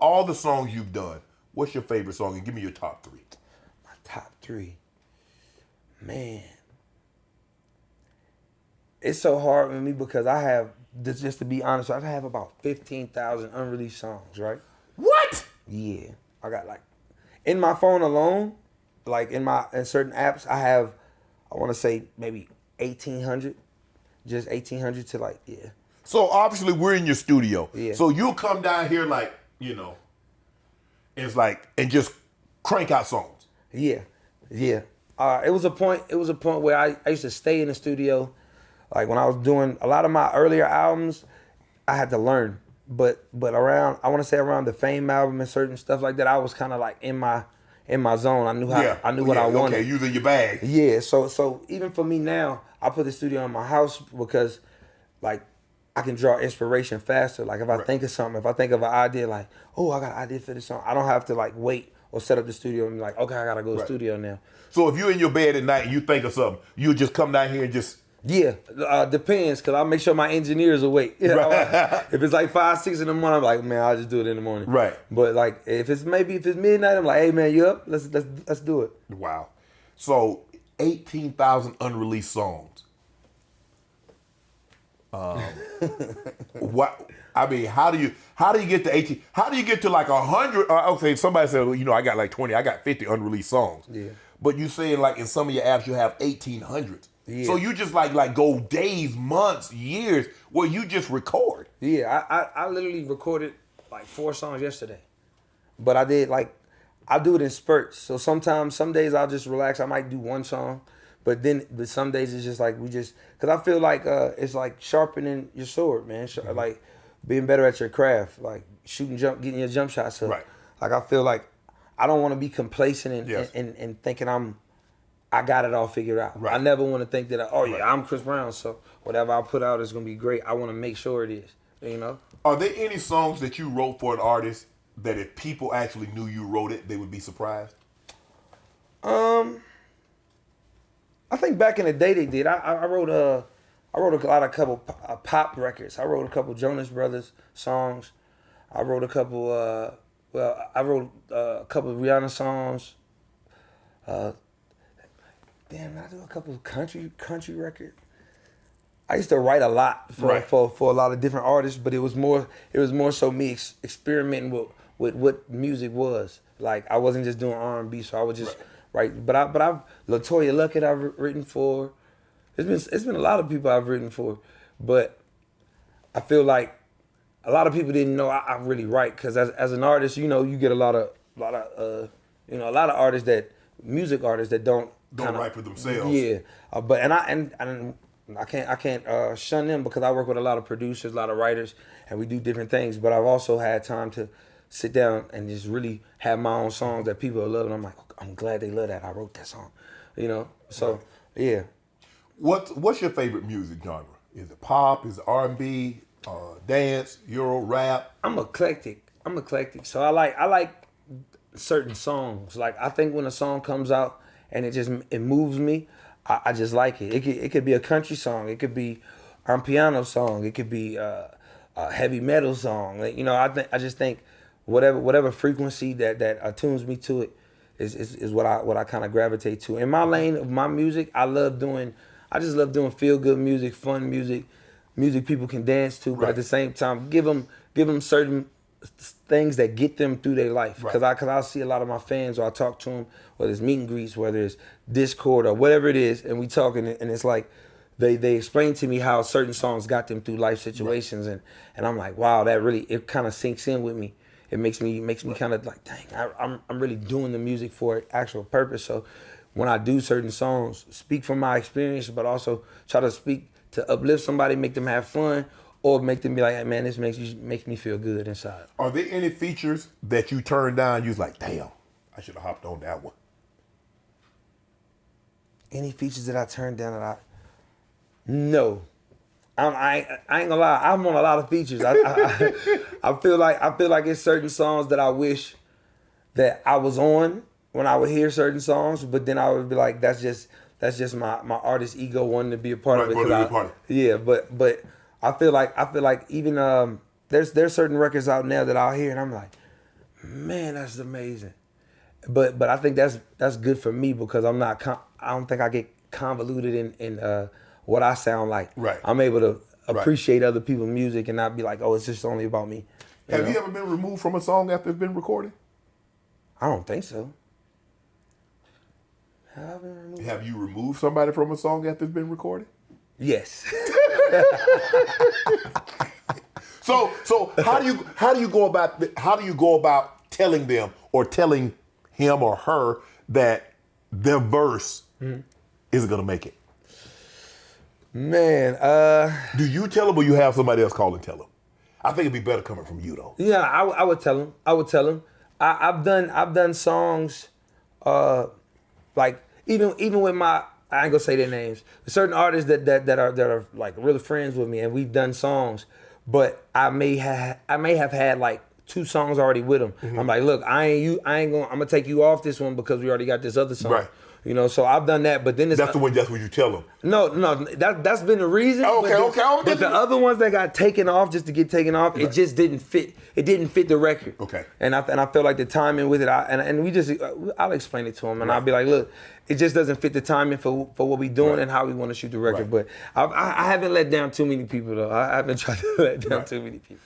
all the songs you've done, what's your favorite song? And give me your top 3. My top 3. Man. It's so hard with me because I have, just to be honest, I have about 15,000 unreleased songs, right? What? Yeah. I got like, in my phone alone, like in certain apps, I have, I want to say maybe 1,800. Just 1,800 to like, yeah. So obviously we're in your studio. Yeah. So you'll come down here like, it's like, and just crank out songs. Yeah. Yeah. It was a point where I used to stay in the studio. Like when I was doing a lot of my earlier albums, I had to learn. But around, I want to say around the Fame album and certain stuff like that, I was kind of like in my zone. I knew what I wanted. Okay, you was in your bag. Yeah. So even for me now, I put the studio in my house because like I can draw inspiration faster. Like if I think of something, if I think of an idea, like, oh, I got an idea for this song, I don't have to like wait or set up the studio and be like, okay, I gotta go to the studio now. So if you're in your bed at night and you think of something, you just come down here and just... Yeah, depends, because I'll make sure my engineer's awake. If it's like 5, 6 in the morning, I'm like, man, I'll just do it in the morning. Right. But like, if it's midnight, I'm like, hey man, you up? Let's do it. Wow. So 18,000 unreleased songs. What? I mean, how do you get to 18? How do you get to like 100? Okay, somebody said, well, I got like 20, I got 50 unreleased songs. Yeah. But you saying like in some of your apps you have 1,800. Yeah. So you just like go days, months, years where you just record. Yeah, I literally recorded like 4 songs yesterday. But I do it in spurts. So sometimes, some days I'll just relax. I might do 1 song. But some days it's just like because I feel like it's like sharpening your sword, man. Like being better at your craft, like shooting, getting your jump shots up. Right. Like I feel like I don't want to be complacent Yes. and thinking I got it all figured out. Right. I never want to think that, I'm Chris Brown, so whatever I put out is going to be great. I want to make sure it is, Are there any songs that you wrote for an artist that if people actually knew you wrote it, they would be surprised? I think back in the day they did. I wrote a couple pop records. I wrote a couple Jonas Brothers songs. I wrote a couple I wrote a couple of Rihanna songs. Did I do a couple of country records? I used to write a lot for a lot of different artists, but it was more so me experimenting with what music was. Like I wasn't just doing R&B, so I would just write. But I've LaToya Luckett I've written for. It's been a lot of people I've written for, but I feel like a lot of people didn't know I really write, because as an artist, you get a lot of artists music artists that don't write for themselves. Yeah, but I can't shun them, because I work with a lot of producers, a lot of writers, and we do different things. But I've also had time to sit down and just really have my own songs that people love, and I'm like, I'm glad they love that. I wrote that song, So yeah. What's your favorite music genre? Is it pop? Is it R&B? Dance? Euro? Rap? I'm eclectic. So I like certain songs. Like I think when a song comes out and it moves me, I just like it. It could be a country song. It could be a piano song. It could be a heavy metal song. Like, I just think whatever frequency that attunes me to it is what I kind of gravitate to. In my lane of my music, I just love doing feel good music, fun music people can dance to, but at the same time give them certain things that get them through their life. Because I see a lot of my fans, or I talk to them, whether it's meet and greets, whether it's Discord or whatever it is, and we talking, and it's like they explain to me how certain songs got them through life situations, and I'm like, wow, that really, it kind of sinks in with me. It makes me kind of like, dang, I'm really doing the music for an actual purpose. So when I do certain songs, speak from my experience, but also try to speak to uplift somebody, make them have fun, or make them be like, hey, man, this makes me feel good inside. Are there any features that you turned down, you was like, damn, I should have hopped on that one? Any features that I turned down no. I ain't gonna lie, I'm on a lot of features. I feel like it's certain songs that I wish that I was on when I would hear certain songs, but then I would be like, that's just my artist ego wanting to be a part of it. Yeah, but I feel like even there's certain records out now that I'll hear and I'm like, Man, that's amazing. But I think that's good for me because I'm not. I don't think I get convoluted in what I sound like. Right. I'm able to appreciate other people's music and not be like, oh, it's just only about me. Have you ever been removed from a song after it's been recorded? I don't think so. Have I been removed? Have you removed somebody from a song after it's been recorded? Yes. So how do you go about telling them or telling him or her that their verse isn't gonna make it? Man, do you tell them or you have somebody else call and tell them? I think it'd be better coming from you though. yeah, I would tell him. I've done songs, like even with my, I ain't gonna say their names. Certain artists that are like really friends with me, and we've done songs, but I may have had like 2 songs already with them. Mm-hmm. I'm like, look, I'm gonna take you off this one because we already got this other song. Right. You know, so I've done that, but then it's That's what you tell them. No, that's been the reason. Okay. But the other ones that got taken off just to get taken off, it just didn't fit. It didn't fit the record. Okay. And I felt like the timing with it, I'll explain it to him, and I'll be like, look, it just doesn't fit the timing for what we doing and how we want to shoot the record. Right. But I haven't let down too many people though. I haven't tried to let down too many people.